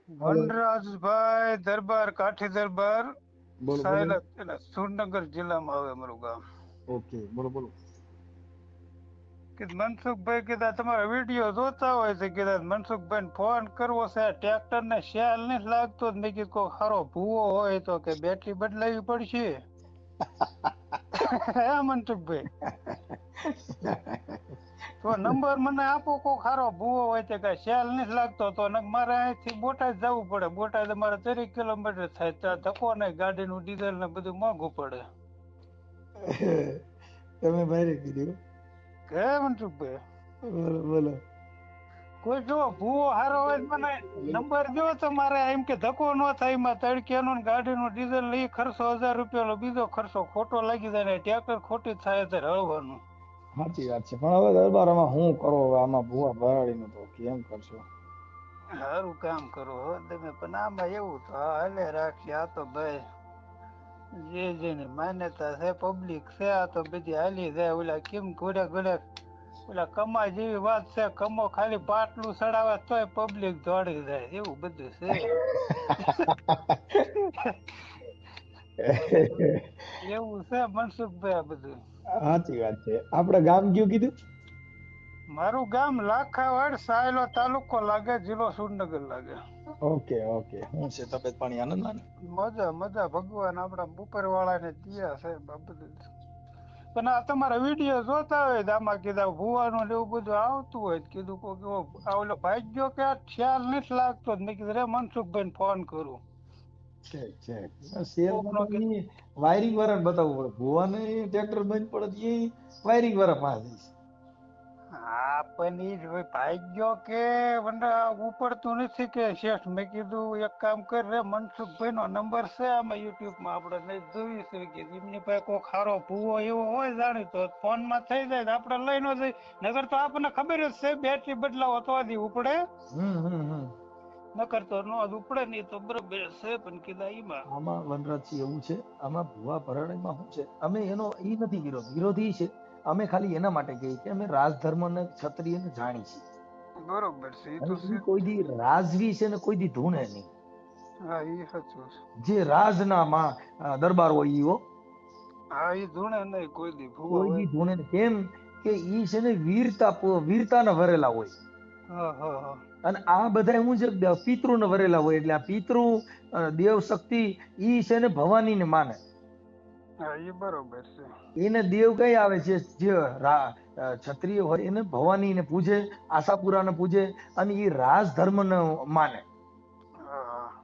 હાલો, વનરાજભાઈ દરબાર, કાઠી દરબાર, બોલો બોલો. સાયલા એટલે સુરનગર જિલ્લામાં આવે અમારું ગામ. ઓકે, બોલો બોલો. કીધું મનસુખભાઈ કીધા તમારા વિડીયો જોતા હોય તો કીધા મનસુખભાઈ ફોન કરવો છે, ટ્રેક્ટર ને શેલ નથી લાગતો. મેં કીધું કોઈ સારો ભૂવો હોય તો કે બેટરી બદલાવી પડશે. હે મનસુખભાઈ તો નંબર મને આપો, કોઈ સારો ભૂવો હોય તો કઈ શેલ નથી લાગતો તો મારે અહીંથી બોટાદ જવું પડે. બોટાદ અમારે 30 કિલોમીટર થાય, ત્યાં ધક્કો નહીં, ગાડીનું ડીઝલ ને બધું મોંઘું પડે. તમે ભાઈ કીધું. હે મનસુખભાઈ બોલો બોલો. કોઈ જો ભૂવો સારો હોય તો મને નંબર દો તો મારે એમ કે ધક્કો ન થાય. એમાં તડકેનો ને ગાડીનું ડીઝલ એ ખર્ચો 1000 રૂપિયાનો બીજો ખર્ચો ખોટો લાગી જાય ને ટ્રેક્ટર ખોટી થાય ત્યારે હળવાનું. સાચી વાત છે, પણ હવે દરબારમાં શું કરો? હવે આમાં ભૂવા ભરાડીનું તો કેમ કરશો? સારું કામ કરો હો તમે, પણ આમાં એવું તો હા હાલે રાખીએ. આ તો ભાઈ જે જેની માન્યતા છે, પબ્લિક છે, આ તો બધી હાલી જાય. ઓલા કેમ ઘોડ્યા ઘોડ્યા ઓલા કમા જેવી વાત છે. કમો ખાલી પાટલું ચડાવે તોય પબ્લિક દોડી જાય, એવું બધું છે. એવું છે મનસુખભાઈ આ બધું. સાચી વાત છે. આપણે ગામ કયું કીધું? મારું ગામ લાખાવાડ, સાયલો તાલુકો લાગે, જિલ્લો સુરનગર લાગે. Okay okay. શું છે તબિયત પાણી આનંદમાં? મજા મજા, ભગવાન આપણા ઉપરવાળા ને દિયા છે બધું. પણ આ તમારા વિડીયો જોતા હોય તો આમાં કીધા ભૂવાનું ને એવું બધું આવતું હોય તો કીધું કોઈ ઓલો ભાગ્યો કે આ ખ્યાલ નથી લાગતો. મેં કીધું રે મનસુખભાઈ ફોન કરું. છે છે. શેરમાં તો ઈ વાયરિંગ વાળા બતાવવું પડે. ભુવાને ટ્રેક્ટર બંધ પડે એ વાયરિંગ વાળા પાસે જઈશ. હા પણ ઈ જ ભાગ્યો કે ઉપડતું નથી કે શેઠ. મેં કીધું એક કામ કર રે મનસુખભાઈ નો નંબર છે આમાં યુટ્યુબમાં આપણે નહીં જોયું છે કે એમની પાસે કોઈ ખારો ભૂવો એવો હોય જાણી તો ફોન માં થઈ જાય તો આપણે લઈ ન જઈ. નગર તો આપણને ખબર જ છે બેટરી બદલાવો તો જ ઉપડે, નકર તો નો ઉપડે નહીં. તો બરોબર છે પણ કીધા એમાં આમાં વનરાજસિંહ એવું છે, આમાં ભુવા ભરાડીમાં શું છે, અમે એનો ઈ નથી વિરોધી છે. અમે ખાલી એના માટે કહીએ કે અમે રાજધર્મ ને ક્ષત્રિયને જાણી છીએ. બરોબર છે. એ તો અને છે ઈ કોઈ દી રાજવી છે ને કોઈ દી ધૂણે નહીં. હા એ સાચું છે. જે રાજના માં દરબાર હોય ઈ હો. હા એ ધૂણે નહીં કોઈ દી ભૂવો કોઈ હોય. દી ધૂણે નહીં. કેમ કે ઈ છે ને વીરતાના વરેલા હોય. હા હા હા. અને આ બધા શું છે પિતૃને વરેલા હોય. એટલે આ પિતૃ દેવ શક્તિ ઈ છે ને ભવાનીને માને. હા એ બરોબર છે. એને દેવ કઈ આવે છે? જે ક્ષત્રિય હોય એને ભવાનીને પૂજે, આશાપુરાને પૂજે અને એ રાજધર્મને માને.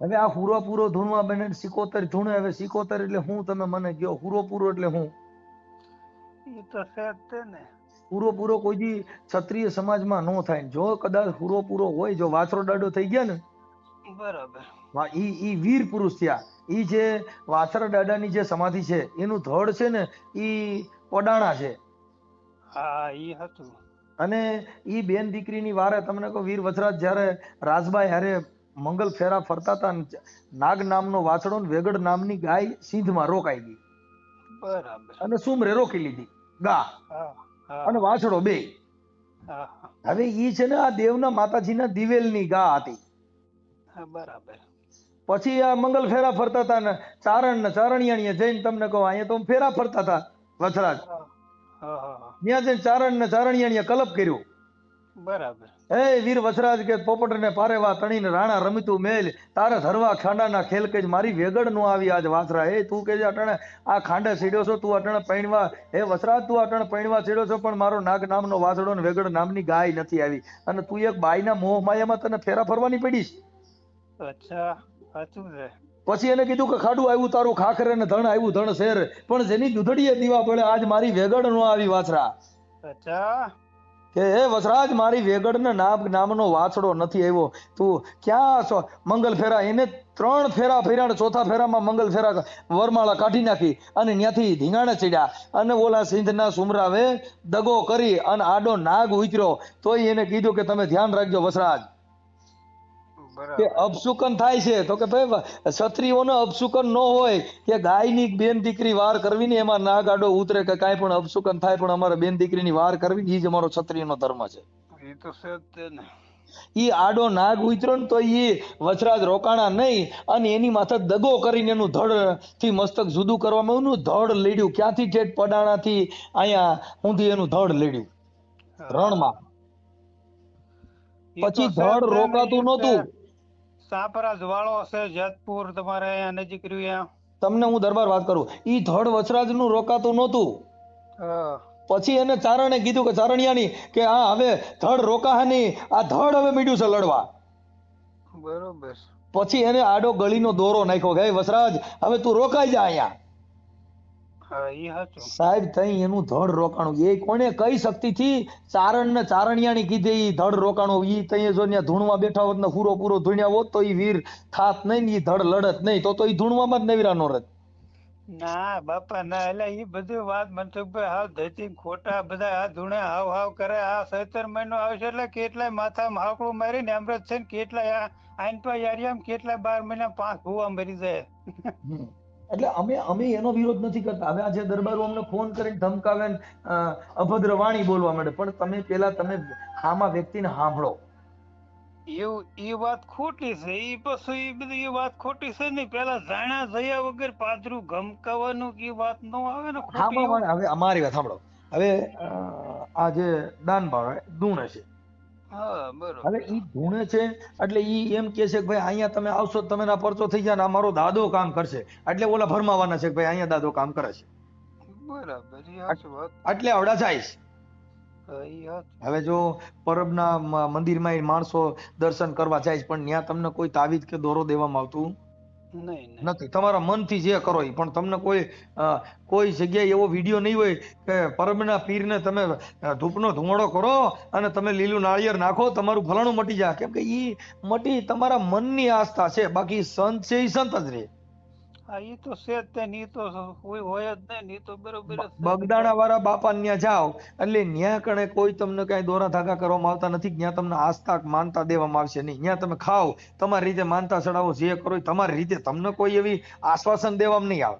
હવે આ પૂરો ધૂણવા બને સિકોતર ધૂણે. હવે સિકોતર એટલે હું? તમે મને કહો પૂરો એટલે હું? એ તો છે જ તે ને. પૂરો કોઈ દી ક્ષત્રિય સમાજમાં નો થાય. જો કદાચ પૂરો હોય, જો વાછરો દાડો થઈ ગયા ને બરાબર, ઈ વીર પુરુષ થયા. ઈ જે વાછરા દાદાની જે સમાધિ છે એનું ધડ છે ને ઈ ઓડાણા છે. હા ઈ હતું. અને ઈ બેન દીકરીની વારે તમને કહો, વીર વજરાજ જ્યારે રાજબાઈ હારે મંગલ ફેરા ફરતા હતા, નાગ નામનો વાછડો ને વેગડ નામની ગાય સિંધમાં રોકાઈ ગઈ. બરાબર. અને સુમરે રોકી લીધી ગા અને વાછડો બે. હવે ઈ છે ને આ દેવના માતાજીના દિવેલની ગા હતી. બરાબર. પછી આ મંગલ ફેરા ફરતા હતા ને ચારણિયાણીએ જઈને તમને કહો અહીંયા તો ફેરા ફરતા હતા વજરાજ. ત્યાં જઈને ચારણિયાણીએ કલપ કર્યો. બરાબર. એ વીર વજરાજ કે પોપટને પારેવા તણીને રાણા રમિતું મેલ તારે ધરવા ખાંડાના ખેલ કે મારી વેગડ નો આવી આજ વાછરા. એ તું કે અટણે આ ખાંડે સીડ્યો છો, તું અટણે પૈણવા, હે વસરાજ તું અટણે પૈણવા સીડ્યો છો, પણ મારો નાગ નામનો વાછડો ને વેગડ નામની ગાય નથી આવી. અને તું એક બાઈના મોહ માયામાં તને ફેરા ફરવાની પડીશ. અચ્છા, સાચું છે. પછી એને કીધું કે ખાડું આવ્યું તારું ખાખરે ને ધણ આવ્યું ધણ શેર, પણ જેની દુધડીએ દીવા પડે આજ મારી વેગડ નો આવી વાછરા. અચ્છા. કે હે વસરાજ મારી વેગડ ને નામનો વાછડો નથી આવ્યો. તું ક્યાં છો? મંગલ ફેરા એને 3 ફેરા ફેર્યા. ચોથા ફેરામાં મંગલ ફેરા વરમાળા કાઢી નાખી અને ત્યાંથી ધીંગાણે ચડ્યા. અને ઓલા સિંધના સુમરાવે દગો કરી અને આડો નાગ ઉતર્યો. તોય એને કીધું કે તમે ધ્યાન રાખજો વસરાજ, કે અપશુકન થાય છે. તો કે ભાઈ ક્ષત્રિયોને અપશુકન ન હોય કે ગાયની બેન દીકરી વાર કરવી ને એમાં નાગ આડો ઉતરે કે કાંઈ પણ અપશુકન થાય, પણ અમારે બેન દીકરીની વાર કરવી એ જ અમારો ક્ષત્રિયનો ધર્મ છે. એ તો છે જ તે ને. ઈ આડો નાગ ઉતર્યો ને તો ઈ વચરાજ રોકાણા નહીં અને એની માથે દગો કરીને એનું ધડ થી મસ્તક જુદું કરવામાં આવ્યું. એનું ધડ લેડ્યું ક્યાંથી ઠેઠ પડાણાથી અહીંયા સુધી એનું ધડ લેડ્યું રણમાં. ઈ તો પછી છે જ ધડ ને, રોકાતું ઈ નહોતું. છે. સાપરાજ વાળો છે જેતપુર તમારે અહીંયા નજીક રહ્યું તમને હું દરબાર વાત કરું, ઈ ધડ વચરાજનું રોકાતું નહોતું. હા પછી એને ચારણે કીધું કે ચારણિયાની કે આ હવે ધડ રોકાહે નહીં, આ ધડ હવે મીડ્યું છે લડવા. બરોબર. પછી એને આડો ગળીનો દોરો નાખ્યો કે વસરાજ હવે તું રોકાઈ જા અહીંયા. હા ઈ સાચું. સાહેબ તઈ એનું ધડ રોકાણું. એ કોને કઈ શક્તિથી ચારણ ને ચારણિયાની કીધી ઈ ધડ રોકાણું. ઈ તઈ જો ત્યાં ધૂણમાં બેઠા હોત ને પૂરો પૂરો ધૂણ્યા હોત તો ઈ વીર થાત નહીં ને ઈ ધડ લડત નહીં, તો ઈ ધૂણવામાં જ નવીરા નો રહેત. ના બાપા ના, એટલે ઈ બધી વાત મનસુખભાઈ હાવ ધતી ખોટા બધા આ ધૂણે હાવ હાવ કરે. આ 17 મહિનો આવશે એટલે કેટલાય માથામાં હાકડું મારીને અમૃત છે ને કેટલાય આઈન પા યારિયામ કેટલાય 12 મહિના 5 ભૂવા મરી જાય. એટલે અમે એનો વિરોધ નથી કરતા. હવે આ જે દરબારો અમને ફોન કરીને ધમકાવે ને અભદ્ર વાણી બોલવા માંડે, પણ તમે પેલા તમે હામા વ્યક્તિને સાંભળો. એવું ઈ વાત ખોટી છે. ઈ પછી ઈ બધી ઈ વાત ખોટી છે ને. પેલા જાણ્યા જયા વગર પાદરું ગમકાવાનું ઈ વાત ન આવે ને ખોટી. હામા વાળા હવે અમારી વાત સાંભળો. હવે આ જે દાનભાવ ધૂણે છે, હા બરોબર. હવે ઈ ધૂણે છે એટલે ઈ એમ કે છે કે ભાઈ અહીંયા તમે આવશો તો તમે ના પરચો થઈ જાય ને અમારો દાદો કામ કરશે, એટલે ઓલા ભરમાવાના છે કે ભાઈ અહીંયા દાદો કામ કરે છે, બરાબર. ઈ સાચી વાત. એટલે આવડા જાય છે. હા, ઈ સાચું. હવે જો પરબના મંદિરમાં ઈ માણસો દર્શન કરવા જાય છે, પણ ત્યાં તમને કોઈ તાવીજ કે દોરો દેવામાં આવતું નહીં નથી. તમારા મનથી જે કરો ઈ, પણ તમને કોઈ જગ્યાએ એવો વિડીયો નહીં હોય કે પરબના પીરને તમે ધૂપનો ધુમાડો કરો અને તમે લીલું નાળિયેર નાખો તમારું ફલાણું મટી જાય. કેમ કે ઈ મટી તમારા મનની આસ્થા છે, બાકી સંત છે ઈ સંત જ રહે. હા ઈ તો છે જ તે. ઈ તો હોય જ નહીં. ઈ તો બરોબર જ છે. બગદાણા વાળા બાપા ત્યાં જાઓ એટલે ન્યા કણે કોઈ તમને કઈ દોરા ધાગા કરવામાં આવતા નથી. ત્યાં તમને આસ્થા માનતા દેવામાં આવશે નહીં. ત્યાં તમે ખાઓ તમારી રીતે માનતા ચડાવો જે કરો એ તમારી રીતે, તમને કોઈ એવી આશ્વાસન દેવામાં નહીં આવે.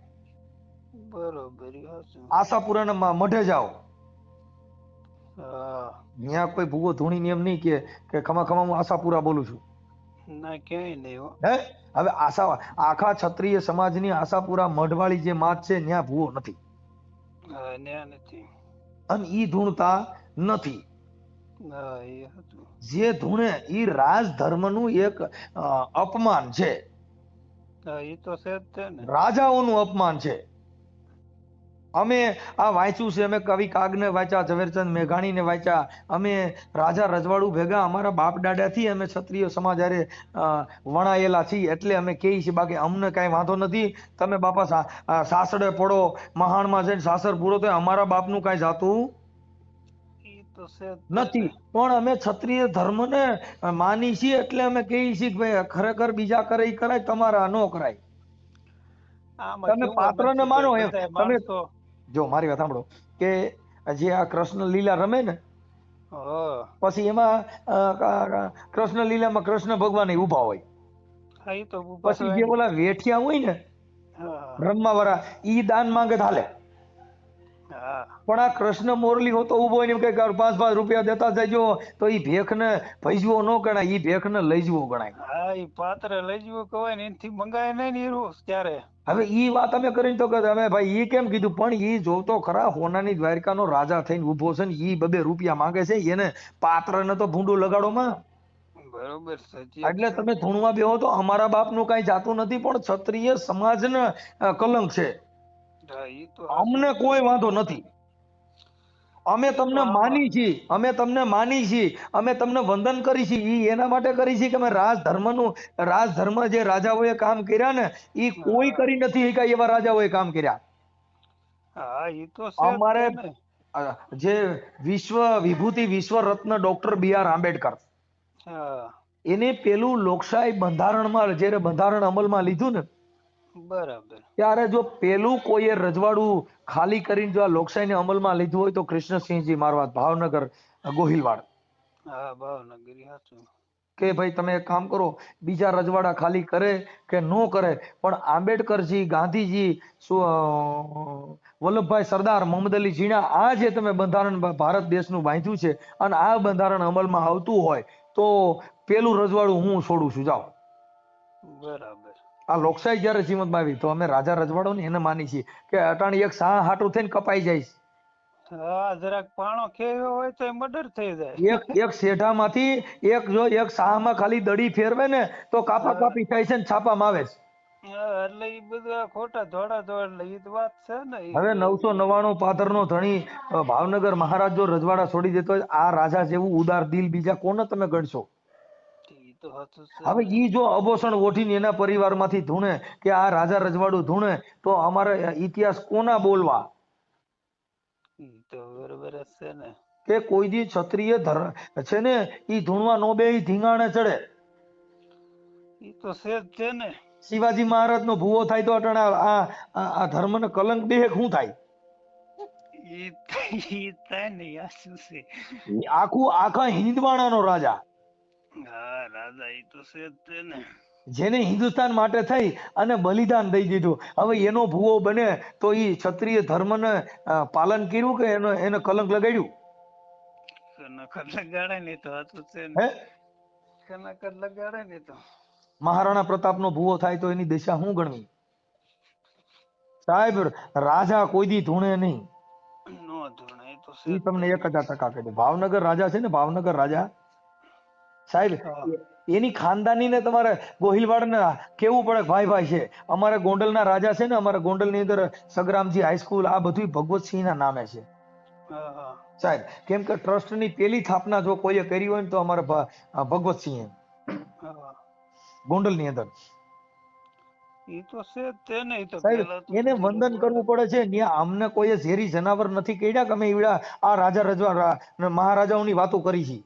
બરોબર. ઈ સાચું. આશાપુરાના મઢે જાઓ, હા ત્યાં કોઈ ભૂવો ધૂણીને એમ નહીં કે ખમા ખમા હું આશાપુરા બોલું છું. ના ક્યાંય નહીં હો. હે હવે આખા ક્ષત્રિય સમાજની આશાપુરા મઢવાળી જે માત છે ત્યાં ભૂવો નથી હા ન્યા નથી. અને ઈ ધૂણતા નથી. હા ઈ સાચું. જે ધૂણે ઈ રાજધર્મનું એક અપમાન છે, હા ઈ તો છે જ તે ને. રાજાઓનું અપમાન છે. અમે આ વાંચ્યું છે, અમે કવિ કાગને વાંચ્યા, ઝવેરચંદ મેઘાણીને વાંચ્યા, અમે રાજા રજવાડું ભેગા અમારા બાપ દાદાથી અમે ક્ષત્રિય સમાજ હારે વણાયેલા છીએ એટલે અમે કહીએ છીએ. બાકી અમને કાંઈ વાંધો નથી. તમે બાપા સાસડે પડો, મહાણમાં જઈને સાસર પૂરો થાય, અમારા બાપનું કાંઈ જાતું ઈ તો છે જ તે નથી. ને. પણ અમે ક્ષત્રિય ધર્મને માની છીએ એટલે અમે કહીએ છીએ કે ભાઈ ખરેખર બીજા કરે ઈ કરાય, તમારા ન કરાય. આમાં તમે કેવું પાત્રને હોય માનો એમ. બધાય તમે માણસો. જો મારી વાત સાંભળો કે જે આ કૃષ્ણ લીલા રમે ને હા પછી એમાં કૃષ્ણ લીલામાં કૃષ્ણ ભગવાન ઊભા હોય, હા ઈ તો ઊભા પછી તો જે ઓલા વેઠિયા હોય ને હા રમવા વાળા ઈ દાન માંગે તો હાલે, હા પણ આ કૃષ્ણ મોરલી હોતો ઊભો હોય ને એમ કે 5-5 રૂપિયા દેતા જજો તો ઈ ભેખને ભજવો ન ગણાય, ઈ ભેખને લઈ જવો ગણાય. હા ઈ પાત્ર લઈ જવું કહેવાય ને એનથી મંગાય નહીં ને હીરો ત્યારે. હવે ઈ વાત અમે કરીને તો કે અમે ભાઈ ઈ કેમ કીધું, પણ ઈ જોતો ખરા હોનાની દ્વારકાનો રાજા થઈને ઊભો છે ને ઈ 2 રૂપિયા માંગે છે, એને પાત્રને તો ભૂંડું લગાડો માં. બરોબર સજી. એટલે તમે ધૂણવા બેહો તો અમારા બાપનું કાંઈ જાતું નથી, પણ ક્ષત્રિય સમાજને કલંક છે. હા ઈ તો અમને કોઈ વાંધો નથી. અમે તમને માની છીએ, અમે તમને માની છીએ, અમે તમને વંદન કરી છીએ. ઈ એના માટે કરી છીએ કે અમે રાજધર્મ જે રાજાઓએ કામ કર્યા ને ઈ કોઈ કરી નથી શક્યા એવા રાજાઓએ કામ કર્યા. હા ઈ તો છે જ અમારે તે ને. જે વિશ્વ વિભૂતિ વિશ્વ રત્ન ડોક્ટર B.R. આંબેડકર હા એને પેલું લોકશાહી બંધારણમાં જ્યારે બંધારણ અમલમાં લીધું ને બરાબર. ત્યારે જો પેલું કોઈએ રજવાડું ખાલી કરીને જો આ લોકશાહીને અમલમાં લીધું હોય તો કૃષ્ણસિંહજી મારવાડ ભાવનગર ગોહિલવાડ હા ભાવનગરી સાચું. કે ભાઈ તમે એક કામ કરો, બીજા રજવાડા ખાલી કરે કે ન કરે પણ આંબેડકરજી, ગાંધીજી, વલ્લભભાઈ સરદાર, મોહમ્મદ અલી જીણા આ જે તમે બંધારણ ભારત દેશનું બાંધ્યું છે અને આ બંધારણ અમલમાં આવતું હોય તો પેલું રજવાડું હું છોડું છું જાઓ. બરાબર. આ લોકશાહી જયારે જીવનમાં આવી તો અમે રાજા રજવાડો ને એને માની છીએ કે અટાણી એક સાહ હાટું થઈને કપાઈ જાય. હા, જરાક પાણો ખેવ્યો હોય તો મર્ડર થઈ જાય. એક શેઢામાંથી એક સાહમાં ખાલી દડી ફેરવે ને તો કાપા કાપી થાય છે ને છાપામાં આવે છે. હા, એટલે ઈ બધા ખોટા ધોળા ધોળ, એટલે ઈ જ વાત છે ને. ઈ હવે 999 પાથરનો ધણી ભાવનગર મહારાજ જો રજવાડા છોડી દેતો હોય, આ રાજા જેવું ઉદાર દિલ બીજા કોને તમે ગણશો? ઈ તો હતું છે હવે ને. ઈ જો અબોસણ ઓઠીને એના પરિવારમાંથી ધૂણે કે આ રાજા રજવાડું ધૂણે તો અમારે ઇતિહાસ કોના બોલવા? ઈ તો બરોબર જ છે ને. કે કોઈ દી ક્ષત્રિય છે ને ઈ ધૂણવા નો બે, ઈ ધીંગાણે ચડે. ઈ તો છે જ છે ને. શિવાજી મહારાજ નો ભૂવો થાય તો અટાણે આ ધર્મને કલંક દેહ શું થાય? ઈ થાય ને, યાર શું છે. આખા હિંદવાણાનો રાજા, હા, રાજા ઈ તો છે જ તે ને. જેને હિન્દુસ્તાન માટે થઈ અને બલિદાન દઈ દીધું. હવે એનો ભૂવો બને તો ઈ ક્ષત્રિય ધર્મને પાલન કર્યું કે એને કલંક લગાડ્યું? નકર લગાડે ને તો હતું છે હે ને. નકર લગાડે ને તો. મહારાણા પ્રતાપનો ભૂવો થાય તો એની દિશા શું ગણવી? સાહેબ, રાજા કોઈ દી ધૂણે નહીં. નો ધૂણે, ઈ તો છે ઈ જ તમને તે. 1000% કહી દઉં. ભાવનગર રાજા છે ને, ભાવનગર રાજા સાહેબ, હા. એની ખાનદાનીને તમારે ગોહિલવાડને કેવું પડે ભાઈ ભાઈ છે. અમારે ગોંડલના રાજા છે ને, અમારે ગોંડલની અંદર સંગ્રામજી હાઈસ્કૂલ આ બધું ભગવતસિંહના નામે છે હા, હા. સાહેબ. કેમ કે ટ્રસ્ટની પેલી સ્થાપના જો કોઈએ કરી હોય ને તો અમારે ભગવતસિંહે હા. ગોંડલની અંદર. ઈ તો છે જ તે ને. ઈ તો સાહેબ, પેલા તો એને વંદન કરવું પડે છે. ત્યાં અમને કોઈએ ઝેરી જનાવર નથી કર્યા કે અમે એવડા આ રાજા રજવા મહારાજાઓની વાતો કરી છે.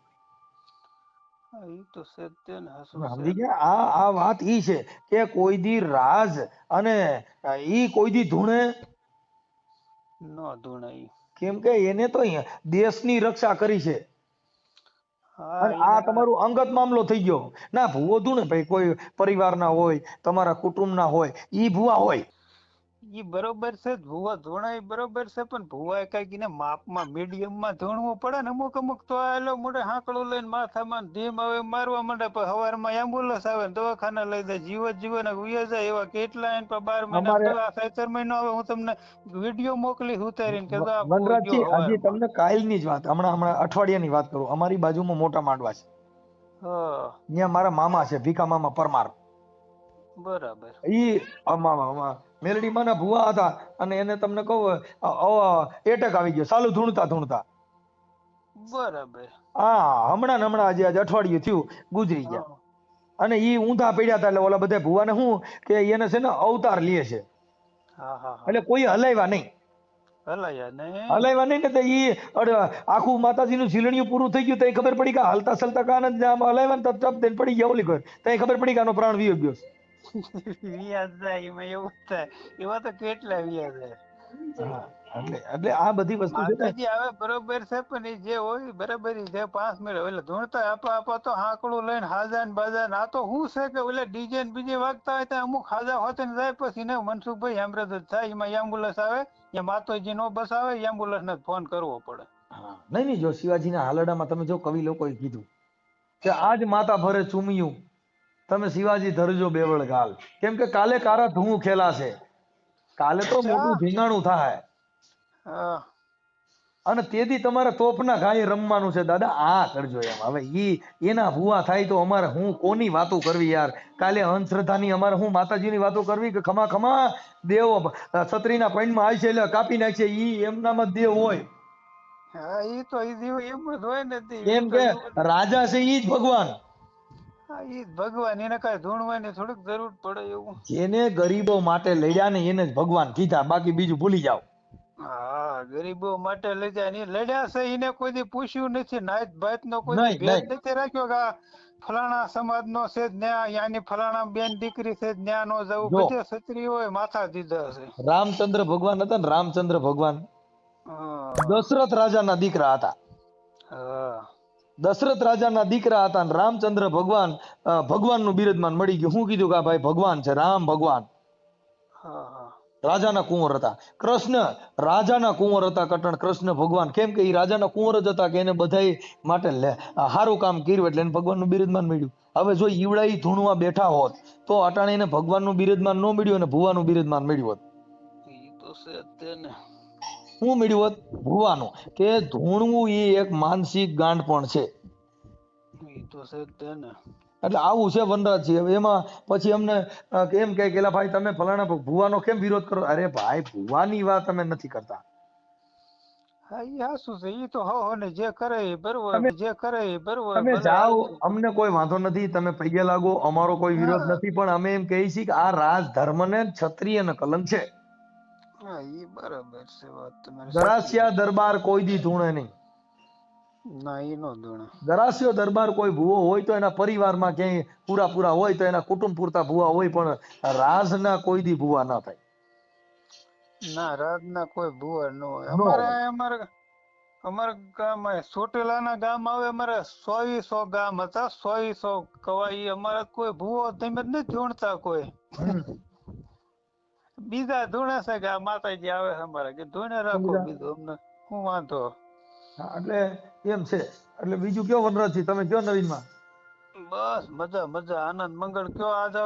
ઈ તો છે જ તે ને. હસું તમે છે સમજી ને. ગયા? આ વાત ઈ છે કે કોઈ દી રાજ અને ઈ કોઈ દી ધૂણે. નો ધૂણે ઈ. કેમ કે એને તો દેશની રક્ષા કરી છે. હા, અને આ ઈના તમારું અંગત મામલો થઈ ગયો. ના, ભૂવો ધૂણે ભાઈ કોઈ પરિવારના હોય, તમારા કુટુંબના હોય, ઈ ભૂવા હોય. ઈ બરોબર છે જ. ભૂવા ધોણાય બરોબર છે, પણ ભૂવાએ કઈક એને માપમાં મીડિયમમાં ધોણવું પડે ને. અમુક તો આલો મોઢે હાંકડું લઈને માથામાં ધીમ આવે મારવા માંડે, પણ હવારમાં એમ્બ્યુલન્સ આવે ને દવાખાને લઈ જાય, જીવન વયા જાય. એવા કેટલા એને 12 મહિના અમારે દવા ખાય, 4 મહિનો આવે. હું તમને વિડીયો મોકલી ઉતારીને કે આ ભૂવો ગયો વનરાજજી, હજી હવારમાં. તમને કાલની જ વાત, હમણાં અઠવાડિયાની વાત કરું. અમારી બાજુમાં મોટા માંડવા છે. હા, ત્યાં મારા મામા છે, ભીખા મામા પરમાર. બરાબર. ઈ મેલડીમાંના ભુવા હતા અને એને તમને કહું એટેક આવી ગયો ચાલુ ધૂણતા ધૂણતા. બરાબર. હમણાં આજે અઠવાડિયું થયું ગુજરી ગયા. હા, અને ઈ ઊંધા પડ્યા હતા. એટલે ઓલા બધા ભુવાને શું કે એને છે ને અવતાર લે છે. હા, હા, હા. એટલે કોઈ હલાવ્યા નહીં. હલાયા નહીં. હલાવ્યા નહીં ને તો ઈ આખું માતાજીનું ઝીલણિયું પૂરું થઈ ગયું તો ખબર પડી કે હાલતા ચાલતા કાન જ હલાવ્યા ને તો ટપ દઈને પડી ગયા. ઓલી તો ખબર પડી કે આનો પ્રાણ વિયો ગયો. વ્યાજ જાય એમાં એવું જ થાય. એવા તો કેટલા વ્યાજ જાય. એટલે આ બધી વસ્તુ છે ને. માતાજી આવે બરોબર છે, પણ એ જે હોય બરાબર છે. 5 મિનિટ એટલે ધૂણતા આપા તો હાંકડું લઈને હાજા ને બાજા. આ તો શું છે કે ઓલે ડીજે ને બીજે વાગતા હોય ત્યાં અમુક હાજા હોતે ને જાય, પછી ને મનસુખભાઈ હેમરેજ જ થાય. એમાં એમ્બ્યુલન્સ આવે, એ માતાજી નો બસ આવે, એમ્બ્યુલન્સ ને ફોન કરવો પડે. નહીં જો શિવાજીના હાલડામાં તમે જો કવિ લોકોએ કીધું કે હા, આજ માતા ભરે ચૂમિયું તમે શિવાજી ધરજો બેવળ ગાલ. કેમ કે કાલે કારા ધૂવું ખેલાશે. કાલે તો મોટું ધીંગાણું થાય. હા. અને તેથી તમારે તોપના ઘાએ રમવાનું છે દાદા. આ કરજો એમ. હવે એના ભૂવા થાય તો અમારે હું કોની વાતો કરવી યાર? કાલે અંધશ્રદ્ધાની અમારે હું માતાજીની વાતો કરવી કે ખમા ખમા દેવ છત્રીના પૈણમાં આવી છે એટલે કાપી નાખશે. ઈ એમનામાં દેવ હોય. હા, ઈ તો ઈ દીવ એમ જ હોય ને. ઈ કેમ તો કે એવું. રાજા છે ઈ જ ભગવાન. હા, ઈ જ ભગવાન. એને કઈ ધૂણવાની થોડીક જરૂર પડે એવું. જેને ગરીબો માટે લડ્યા ને એને જ ભગવાન કીધા, બાકી બીજું ભૂલી જાઓ. હા, ગરીબો માટે લઈ જાય ને લડ્યા છે. એને કોઈ દી પૂછ્યું નથી. નાત ભાત નો કોઈ દી નહીં ભેદ નહીં નથી રાખ્યો કે આ ફલાણા સમાજ નો છે ન્યા, યાની ફલાણા બેન દીકરી છે ન્યા નો જવું. જો બધે ક્ષત્રિય હોય માથા દીધા છે. રામચંદ્ર ભગવાન હતા ને, રામચંદ્ર ભગવાન હા, દશરથ રાજાના દીકરા હતા. હા, દશરથ રાજાના દીકરા હતા અને રામચંદ્ર ભગવાન ભગવાનનું બિરુદમાન મળી ગયું. શું કીધું કે ભાઈ ભગવાન છે, રામ ભગવાન. હા, હા. રાજાના કુંવર હતા. કૃષ્ણ રાજાના કુંવર હતા. કટણ કૃષ્ણ ભગવાન, કેમ કે એ રાજાના કુંવર જ હતા કે એને બધાય માટે સારું કામ કર્યું એટલે એને ભગવાનનું બિરુદમાન મળ્યું. હવે જો ઈવડા ઈ ધૂણવા બેઠા હોત તો અટાણે એને ભગવાનનું બિરુદમાન ન મળ્યું અને ભુવાનું બિરુદમાન મળ્યું હોત. ઈ તો છે જ તે ને. શું મળ્યું હોત? ભુવાનું. કે ધૂણવું એ એક માનસિક ગાંડપણ છે. ઈ તો છે જ તે ને. એટલે આવું છે વનરાજજી. હવે એમાં પછી અમને એમ કહે કે "એલા ભાઈ તમે ફલાણા ભુવાનો કેમ વિરોધ કરો?" અરે ભાઈ ભુવાની વાત અમે નથી કરતા. હા ઈ હાસું છે. ઈ તો હો ને જે કરે એ બરોબર, તમે જે કરે એ બરોબર, તમે ભલે જાઓ, હાલતું. અમને કોઈ વાંધો નથી, તમે પૈયે લાગો, અમારો કોઈ વિરોધ હા નથી, પણ અમે એમ કહીએ છીએ કે આ રાજ ધર્મને ક્ષત્રિયને કલંક છે. હા ઈ બરાબર છે, વાત તમારી સાચી. ગરાસિયા દરબાર કોઈ દી ધૂણે નહીં. ના ઈ નો ધૂણે. ગરાસિયો દરબાર કોઈ ભૂવો હોય તો એના પરિવારમાં ક્યાંય પૂરા હોય તો એના કુટુંબ પૂરતા ભૂવા હોય, પણ રાજના કોઈ દી ભૂવા ના થાય. ના રાજના કોઈ ભૂવા ન હોય. ન હોય. અમારા ગામ ચોટીલાના ગામ આવે, અમારે 100 ગામ હતા, 100 કવાઈ. અમારે કોઈ ભૂવો તમે જ નથી ધૂણતા કોઈ. હમ. બીજા ધૂણે છે કે આ માતાજી આવે છે અમારે, કે ધૂણે રાખો સમજ્યા? બીજું, અમને શું વાંધો. હા, એટલે એમ છે. એટલે બીજું કયો વનરાજજી, તમે કયો નવીનમાં? બસ મજા મજા, આનંદ મંગળ. કયો આજે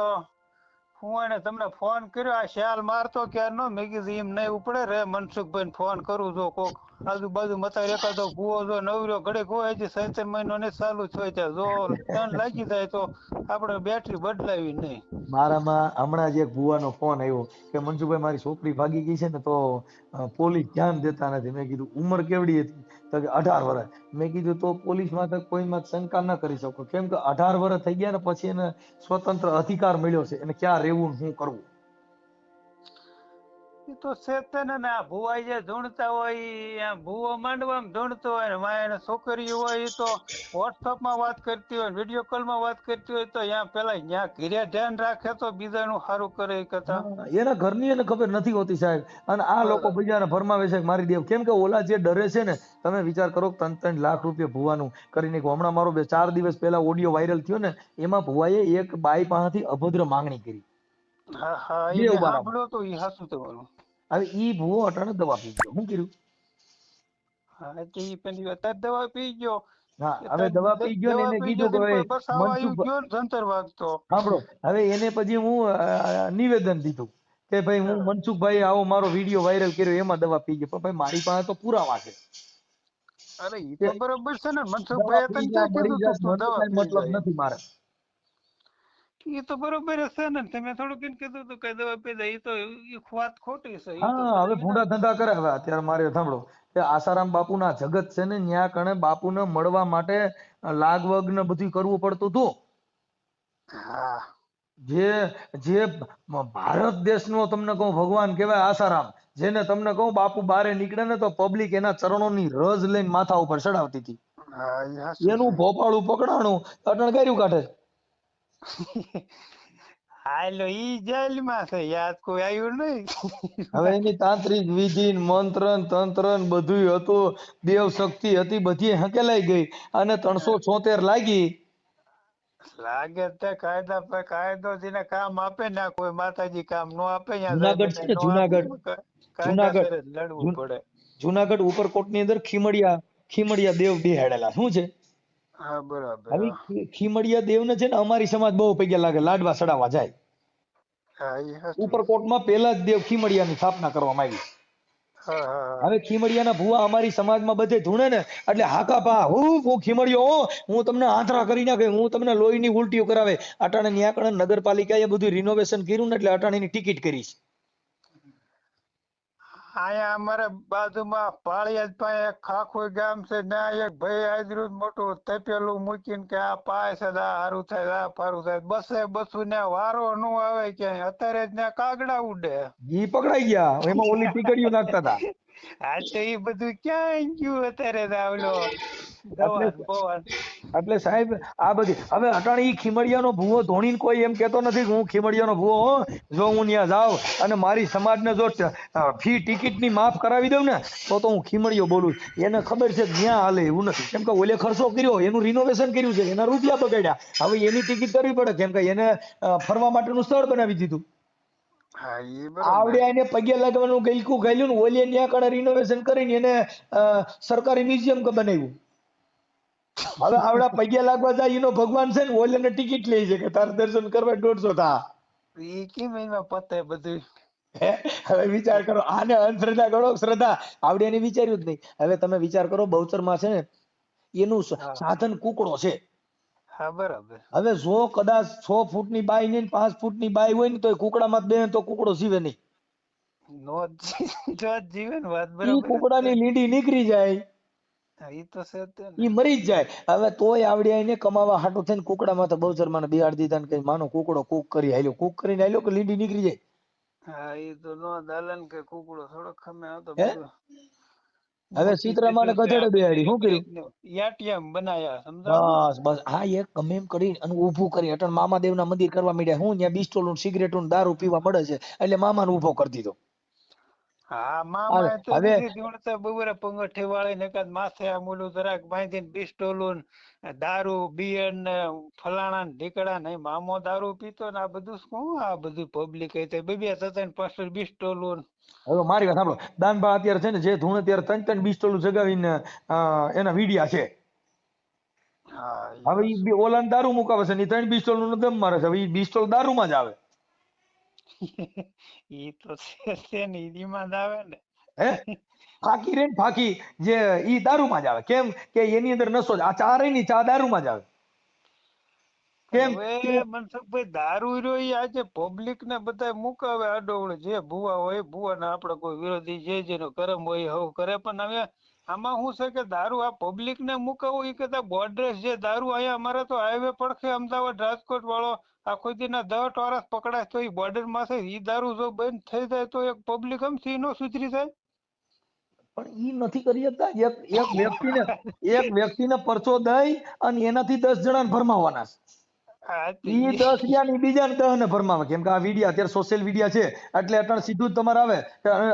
હું એને તમને ફોન કર્યો, આ શાલ મારતો ક્યારનો. મેં કીધું એમ નહીં ઉપડે રે, મનસુખભાઈ ફોન કરું જો કોક આજુબાજુ મતા એકાદો ભૂવો જો નવરો ઘડીક હોય, હજી 7 મહિનો ને ચાલુ થયો ત્યાં જો ટન લાગી જાય તો આપણે બેટરી બદલાવી નહીં. મારામાં હમણાં જ એક ભુવાનો ફોન આવ્યો કે "મનસુખભાઈ મારી છોકરી ભાગી ગઈ છે ને તો પોલીસ ધ્યાન દેતા નથી." મેં કીધું ઉંમર કેવડી હતી? તો કે 18 વર્ષ. મેં કીધું તો પોલીસમાં તો કોઈમાં શંકા ન કરી શકો, કેમ કે 18 વર્ષ થઈ ગયા ને પછી એને સ્વતંત્ર અધિકાર મળ્યો છે, એને ક્યાં રહેવું ને શું કરવું. એ તો છે જ તે ને. આ ભુવાઈ જે ધૂણતા હોય ઈ આ ભુવો માંડવામાં ધૂણતો હોય ને માય એને છોકરી હોય ઈ તો વોટ્સઅપમાં વાત કરતી હોય, વિડીયો કોલમાં વાત કરતી હોય, તો ત્યાં પેલા ત્યાં ઘરે ધ્યાન રાખે તો બીજાનું સારું કરે એ કરતા. હા, એના ઘરની એને ખબર નથી હોતી સાહેબ. અને આ લોકો બરાબર. બીજાને ફરમાવે છે કે મારી દેવ, કેમ કે ઓલા જે ડરે છે ને, તમે વિચાર કરો કે 3-3 લાખ રૂપિયા ભુવાનું કરી નાખ્યું. હમણાં મારો 4 દિવસ પહેલા ઓડિયો વાયરલ થયો ને, એમાં ભુવાએ એક બાઈ પાસેથી અભદ્ર માંગણી કરી. હા હા ઈ બે મેં ઉબારામાં. સાંભળ્યું તો ઈ હાસું તમારું. હવે ઈ ભુવો અટાણે દવા પી ગયો. શું કર્યું? હા કે ઈ પેલી અત્યારે દવા પી ગયો. હા, કે હવે દવા પી ગયો ને દવા એને પી ગયો કીધું કે તો હવે કોઈ બસાવા આવ્યું મનસુખ ગયો ને જંતર વાગતો. સાંભળો, હવે એને પછી હું નિવેદન દીધું કે ભાઈ હું હા. મનસુખભાઈ આવો મારો વિડીયો વાયરલ કર્યો એમાં દવા પી ગયો. પણ ભાઈ મારી પાસે તો પુરાવા છે અરે ઈ કે તો બરોબર છે ને. દવા મનસુખભાઈ પી તને જા, ક્યાં મરી કીધું તું જાસ, તું મને દવા કઈ પી મતલબ જાય? નથી મારે. ઈ તો બરોબર જ છે ને. તમે થોડુંક એમ કીધું તું કે દવા પી જાય, ઈ તો ઈ વાત ખોટી છે. ઈ તો હા, હવે બધી ભૂંડા ના. ધંધા કરે. હવે અત્યારે મારે સાંભળો કે આસારામ બાપુના જગત છે ને, ન્યા કણે બાપુને મળવા માટે લાગવગ ને બધું કરવું પડતું હતું. હા જે જે ભારત દેશનો તમને કહું ભગવાન કહેવાય આસારામ, જેને તમને કહું બાપુ બારે નીકળે ને તો પબ્લિક એના ચરણોની રજ લઈને માથા ઉપર ચડાવતી હતી. હા ઈ હાચું એનું છે. ભોપાળું પકડાણું, અટણ કર્યું કાઢે. હાલો ઈ જેલમાં છે, યાદ કોઈ આવ્યું નહીં. હવે એની તાંત્રિક વિધિ ને મંત્ર ને તંત્ર ને બધુંય હતું, દેવ શક્તિ હતી, બધી હકેલાઈ ગઈ અને 376 લાગી. લાગે તે કાયદા પર કાયદો જેને કામ આપે ને, કોઈ માતાજી કામ નો આપે, ત્યાં જાય જુનાગઢ છે બધા ને, નો આપે જુનાગઢ તો કાયદાસર જુનાગઢ જ લડવું જુન- પડે. જુનાગઢ ઉપરકોટની અંદર ખીમડિયા દેવ બેહાડેલા. શું છે? હા બરાબર. હવે હા ખીમડિયા દેવને છે ને અમારી સમાજ બહુ પૈયા લાગે, લાડવા ચડાવવા જાય. હા ઈ હાચું. ઉપરકોટમાં પહેલા જ દેવ ખીમડિયાની સ્થાપના કરવામાં આવી. હા હા હા. હવે ખીમડિયાના ભુવા અમારી સમાજમાં બધે ધૂણે ને એટલે હાકા પા હું ખીમડિયો હું તમને આંતરા કરી નાખે, હું તમને લોહીની ઉલટીઓ કરાવે. અટાણે ન્યા કણે નગરપાલિકાએ બધું રિનોવેશન કર્યું ને એટલે અટાણીની ટિકિટ કરી છે. અહીંયા અમારે બાજુમાં પાળિયાદ પાસે એક ખાખોઈ ગામ છે, ત્યાં એક ભાઈ આજરું મોટું તપેલું મૂકીને કે આ પાય છે, આ હારું થાય, આ ફારું થાય. બસું ને વારો નો આવે ક્યાંય. અત્યારે જ ત્યાં કાગડા ઉડે. ઈ પકડાઈ ગયા, એમાં ઓલી ટીકડીઓ નાખતા હતા. આ તો એ બધું ક્યાં ગયું અત્યારે? તો આવલો એટલે દવાન બવાન. એટલે સાહેબ આ બધી હવે અટાણે ઈ ખીમડિયાનો ભૂવો ધોણીને કોઈ એમ કહેતો નથી કે હું ખીમડિયાનો ભૂવો હો. જો હું ત્યાં જાઉં અને મારી સમાજને જો ફી ટિકિટની માફ કરાવી દઉં ને તો હું ખીમડિયો બોલું. એને ખબર છે કે ત્યાં હાલે એવું નથી, કેમ કે ઓલે ખર્ચો કર્યો, એનું રિનોવેશન કર્યું છે, એના રૂપિયા બગાડ્યા. હવે એની ટિકિટ કરવી પડે, કેમ કે એને ફરવા માટેનું સ્થળ બનાવી દીધું. હા એ બરોબર. આવડે એને પગે લાગવાનું ગઈકું ગાલ્યું ને ઓલી ન્યા કણે રિનોવેશન કરીને એને સરકારી મ્યુઝિયમ બનાવ્યું. હવે આવડા પગે લાગવા જાય એનો ભગવાન છે ને ઓલે ટિકિટ લે છે કે તારે દર્શન કરવા 150 થા. એ કેમ એમાં પતે બધું. હે? હવે વિચાર કરો આને અંધશ્રદ્ધા ગણો શ્રદ્ધા આવડે એને વિચાર્યું જ નહીં. હવે તમે વિચાર કરો બહુચરમાં છે ને એનું હા સાધન કુકડો છે. હા બરાબર. હવે જો કદાચ 6 ફૂટની બાઈ ને 5 ફૂટની બાઈ હોય ને તો કુકડામાં બે તો કુકડો જીવે નહીં. નો જો જીવન વાત ઈ બરાબર જ છે. કુકડાની લીંડી નીકળી જાય હા, ઈ તો છે જ તે ને. ઈ મરી જ જાય. હવે તોય આવડે એને કમાવા હાટું થઈને કુકડામાં તો બહુચરમાં બિહાડ દીધા ને કઈ માનો કુકડો કૂક કરી હાલ્યો કૂક કરીને હાલ્યો કે લીંડી નીકળી જાય. હા એ તો નો દાલન કે કુકડો થોડો ખમે આ તો હે બધું હવે ગોઠવી સીતરામાને દીધું છે ગધેડે આ બધું બેહાડી શું કર્યું? અંગ્રેજનું યાટિયામ બનાયા સમજાણું. બસ બસ હા એક ગમે એમ કરી અને ઊભું કરી અટણ મામાદેવના મંદિર કરવા માંડ્યા. હું ત્યાં બિસ્ટોલું સિગરેટું દારૂ પીવા મળે છે એટલે મામાને ઊભો કરી દીધો. હા મામા તો હવે નથી જોડતા બબરે પંગઠી વાળીને એકાદ માથે આમ ઓલું જરાક બાંધીને પિસ્ટોલું દારૂ બિયર ને ફલાણા ને ઢીકડા ને મામો દારૂ પીતો ને આ બધું શું આ બધું પબ્લિક બે થતા ને પાછળ પિસ્ટોલું. હવે મારી વાત સાંભળો દાનભા અત્યારે છે ને જે ધૂણ અત્યારે 3 બિસ્ટોલું જગાવીને એના વીડિયા છે. હા હવે ઈ ઓલાને દારૂ મુકાવે છે ને 3 બિસ્ટોલનું દમ મારે છે. હવે ઈ બિસ્ટોલ દારૂમાં જ આવે. ઈ તો છે ને ઈમાં આવે ને. હે ફાકી રે ને ફાકી જે ઈ દારૂમાં જ આવે. કેમ કે એની અંદર નશો જ આ ચા રહી ની ચા દારૂમાં જ આવે. કેમ કે હવે મનસુખભાઈ દારૂ રહ્યો ઈ આજે પબ્લિક ને બધા મુકાવે આડોવડે જે ભૂવા હોય ભૂવા ને આપડે કોઈ વિરોધી જે જેનો કરમ હોય હવ કરે પણ હવે આમાં શું છે કે દારૂ આ પબ્લિક ને મુકાવો એ કરતા બોર્ડર જે દારૂ અહીંયા અમારે તો હાઈવે પડખે અમદાવાદ રાજકોટ વાળો આખો દીના 10 વર્ષ પકડાય તો ઈ બોર્ડર માં છે ઈ દારૂ જો બંધ થઈ જાય તો એક પબ્લિક આમથી નો સુધરી જાય. પણ ઈ નથી કરી શકતા. એક વ્યક્તિને પરચો દઈ અને એનાથી 10 જણાને ભરમાવાના છે. હા તે ઈ 10 ગયા ને બીજાને 10 ને ભરમાવે. કેમ કે આ વિડિયા અત્યારે સોશિયલ મીડિયા છે એટલે અટણ સીધું જ તમારે આવે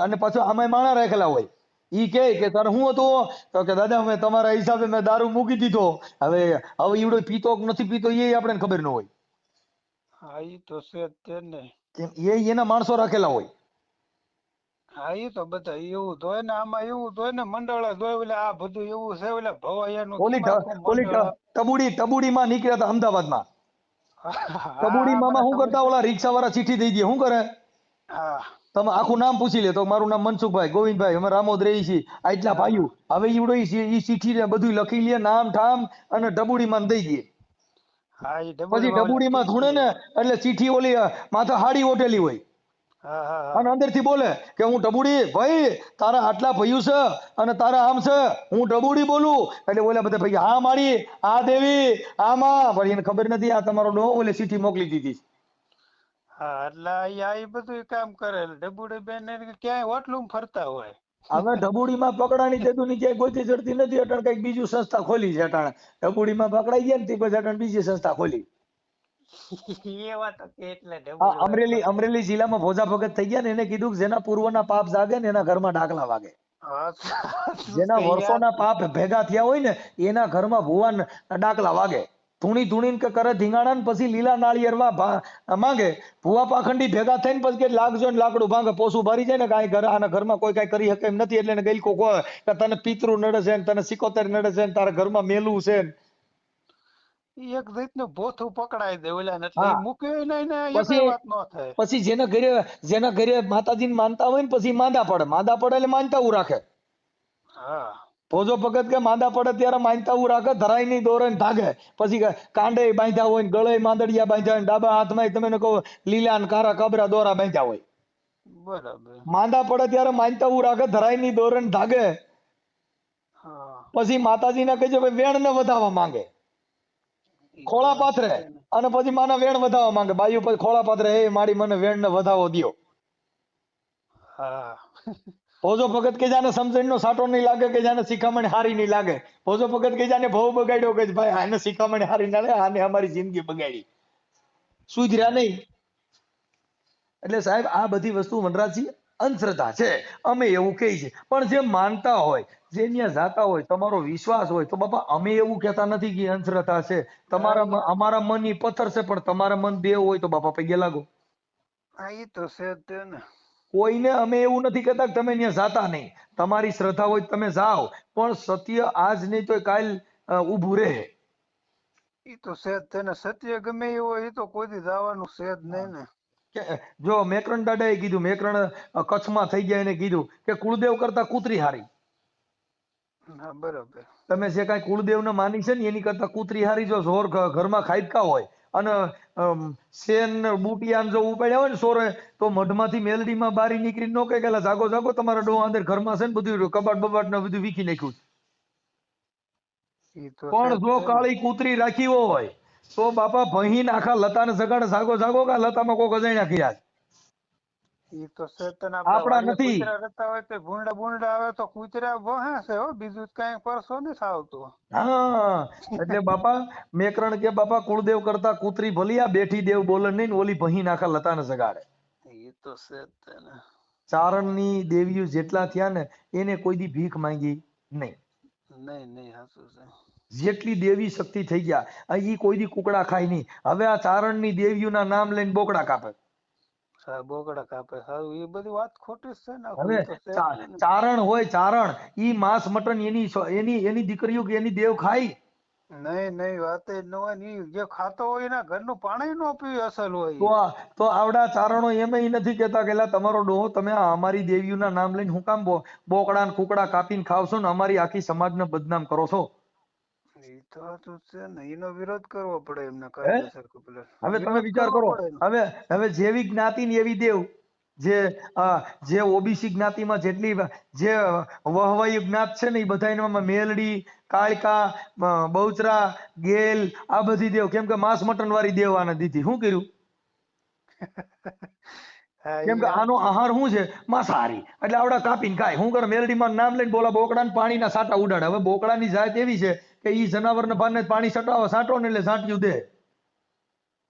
અને પાછું આમાંય માણા રાખેલા હોય. ઈ કે તારે શું હતું તો કે દાદા મેં તમારા હિસાબે મેં દારૂ મૂકી દીધો. હવે ઈવડો પીતો કે નથી પીતો એ આપણે ખબર ન હોય. હા ઈ તો છે જ તે ને. કેમ એના માણસો રાખેલા હોય. હા ઈ તો બધા એવું તો હોય ને આમાં એવું તો હોય ને મંડળ જ હોય એટલે આ બધું એવું છે એટલે ભવાઈયાનું ઓલી કેમ આખું મંડળ. ટબુડીમાં નીકળ્યા હતા અમદાવાદમાં. હા ટબુડીમાં મને શું ખબર કરતા છે. ઓલા રિક્ષા વાળા ચીઠી દઈ દે શું કરે હા તમે આખું નામ પૂછી લે તો મારું નામ મનસુખભાઈ ગોવિંદભાઈ અમે રામોદ રહી છીએ આટલા હા ભાઈઓ. હવે ઈવડો ઈ ચીઠી ને બધું લખી લે નામ ઠામ અને ટબુડીમાં દઈ દે. હા ઈ પછી ડબુડીમાં ઓલા ટબુડીમાં ધૂણે ટીસી. ને એટલે ચીઠી ઓલી માથે હાડી ઓઢેલી હોય હા હા અને હા અંદરથી બોલે કે હું ટબુડી ભાઈ તારા આટલા ભયું છે અને તારા આમ છે હું ટબુડી બોલું. એટલે ઓલા બધા ભાઈ હા મારી આ દેવી આમાં પણ એને ખબર નથી આ તમારો ડો ઓલે ચીઠી મોકલી દીધી. હા એટલે ઈ બધું કામ કરે ડબુડી બેન ક્યાંય હોટલું ફરતા હોય. હવે ઢબુડીમાં પકડાણી તેદુની ક્યાંય ગોતી ચડતી નથી. અટાણે કઈક બીજું સંસ્થા ખોલી છે. અટાણે ઢબુડીમાં પકડાઈ ગયા ને તે પછી અટાણે બીજી સંસ્થા ખોલી. એ વાત હતી એટલે આ ડબુડી વાત અમરેલી કરી. અમરેલી જિલ્લામાં ભોજા ભગત થઈ ગયા ને એને કીધું કે જેના પૂર્વના પાપ જાગે ને એના ઘરમાં ડાકલા વાગે. હા જેના યાર. વર્ષોના પાપ ભેગા થયા હોય ને એના ઘરમાં ભુવન ડાકલા વાગે. ધૂણી ધૂણીને કે કરે ધીંગાણા ને પછી લીલા નાળિયેરમાં માંગે. ભુવા પાખંડી ભેગા થઈને પછી કે લાગજો ને લાકડું ભાંગે પોસું ભરી જાય ને કાંઈ ઘર આના ઘરમાં કોઈ કાંઈ કરી શકે એમ નથી. એટલે એને ગઈકો કહે કે તને પિતૃ નડે છે ને તને સિકોતર નડે છે ને તારા ઘરમાં મેલું છે ને. એક જાતનું ભોથું પકડાઈ દે ઓલા ને એટલે હા ઈ મૂકે નહીં ને એકેય પછી વાત ન થાય. પછી જેના ઘરે માતાજીને માનતા હોય ને પછી માંદા પડે એટલે માનતાવું રાખે. હા ભોજો ભગત કે માંદા પડે ત્યારે માનતાવું રાખે ધરાઈ ની દોરે ને ભાગે. પછી કાંડે બાંધ્યા હોય ને ગળે માંદડિયા બાંધ્યા હોય ને ડાબા હાથમાં તમે કહો લીલા ને કારા કબરા દોરા બાંધ્યા હોય. બરાબર. માંદા પડે ત્યારે માનતાવું રાખે ધરાઈ ની દોરે ને ભાગે. હા પછી માતાજીને કહે છે વેણ ને વધાવવા માંગે. ઈ તો ખોળા છે પાથરે ને. અને પછી માના વેણ વધાવવા માંગે. બાયુ પછી ખોળા પાથરે એ મારી મને વેણ ને વધાવો દ્યો. હા ભોજો ભગત કે જાને સમજણ નો સાટો નહીં લાગે કે જાને શિખામણ હારી નહીં લાગે. ભોજો ભગત કે જાને ભવ બગાડ્યો કે ભાઈ આને શિખામણ હારી ના લાગે આને અમારી જિંદગી બગાડી. સુધર્યા નહીં. એટલે સાહેબ આ બધી વસ્તુ વનરાજજી અંધશ્રદ્ધા છે. અમે એવું કહી છે પણ જે માનતા હોય જે ત્યાં જાતા હોય તમારો વિશ્વાસ હોય તો બાપા અમે એવું કહેતા નથી કે અંધશ્રદ્ધા છે. હા અમારા મન ઈ પથ્થર છે પણ તમારા મન દેવ હોય તો બાપા પગે લાગો. હા ઈ તો છે જ તે ને. કોઈને અમે એવું નથી કહેતા કે તમે ત્યાં જાતા નહીં. તમારી શ્રદ્ધા હોય તો તમે જાઓ, પણ સત્ય આજ નહીં તો કાલ ઊભું રહે. ઈ તો છે જ તે ને. સત્ય ગમે એ હોય ઈ તો કોઈ દી જવાનું છે જ નહીં ને. કે જો મેકરણ દાદાએ કીધું, મેકરણ કચ્છમાં થઈ ગયા એને કીધું કે કુળદેવ કરતા કૂતરી હારી. હા બરોબર. તમે જે કાંઈ કુળદેવને માની છે ને એની કરતા કૂતરી હારી. જો જોર ઘરમાં ખાઈપકા હોય અને શેન ને બુટિયાને જો ઉપાડ્યા હોય ને સોરે, તો મઢમાંથી મેલડીમાં બારી નીકળી ન કહે કે જાગો જાગો તમારા ડોહા અંદર ઘરમાં છે ને બધું કબાટ બબાટ ને બધું વીખી નાખ્યું. ઈ તો છે પણ જ જો તે ને. કાળી કૂતરી રાખી હોય તો બાપા ભહીન આખા લતાને જગાડે, જાગો જાગો કે લતામાં કોક અજાણ્યા કર્યા છે. ઈ તો છે જ તે ને. આપડા આપણા વાડીએ નથી. કૂતરા રહેતા હોય તો ભૂંડા ભૂંડા આવે તો કૂતરા ભોહે છે હો, બીજું કઈ પરસો નથી આવતું. હા, એટલે બાપા મેકરણ કે બાપા કુળદેવ કરતા કૂતરી ભલી, આ બેઠી દેવ બોલે નહીં ને ઓલી ભહી નાખા લતાને જગાડે. ઈ તો છે જ તે ને. ચારણની દેવીઓ જેટલા થયા ને એને કોઈ દી ભીખ માંગી નહીં. નહીં નહીં હાચું છે. જેટલી દેવી શક્તિ થઈ ગયા ઈ કોઈ દી કુકડા ખાય નહીં. હવે આ ચારણની દેવીઓના નામ લઈને બોકડા કાપે. હા બોકડા કાપે. સારું એ બધી વાત ખોટી જ છે ને. આખું હવે ઈ તો છે જ તે ને. ચારણ હોય ચારણ, ઈ માંસ મટન એની દીકરીઓ કે એની દેવ ખાય. નહીં નહીં વાત જ ન હોય ને. ઈ જે ખાતો હોય એના ઘરનું પાણી નો પીવે અસલ હોય તો ઈ. તો આવડા ચારણો એમ નથી કહેતા કે લા તમારો ડોહો તમે આ અમારી દેવીઓના નામ લઈને હું કામ બોકડા ને કુકડા કાપીને ખાવશો ને અમારી આખી સમાજને બદનામ કરો છો. ઈ તો સાચું જ છે ને. એનો વિરોધ કરવો પડે એમને હે? કાયદેસર પેલો હવે તમે વિરોધ વિચાર કરવો કરો, પડે ને. હવે જેવી જ્ઞાતિ ને એવી દેવ. જે ઓબીસી જ્ઞાતિમાં જેટલી જે વહવાયું જ્ઞાત છે ને એ બધા એનામાં મેલડી, કાળકા, બહુચરા, ગેલ આ બધી દેવ. કેમ કે માંસ મટન વાળી દેવ આને દીધી. શું કર્યું? હા કેમ ઈ કે આનો સાચું. આહાર શું છે? માંસાહારી. એટલે આવડા કાપીને ખાય. શું કરે? મેલડીમાં નામ લઈને બોલા બોકડા ને પાણીના સાટા ઉડાડે. હવે બોકડાની જાત એવી છે કે ઈ જનાવરને ભાને પાણી સાટો ને એટલે સાંટિયું દે.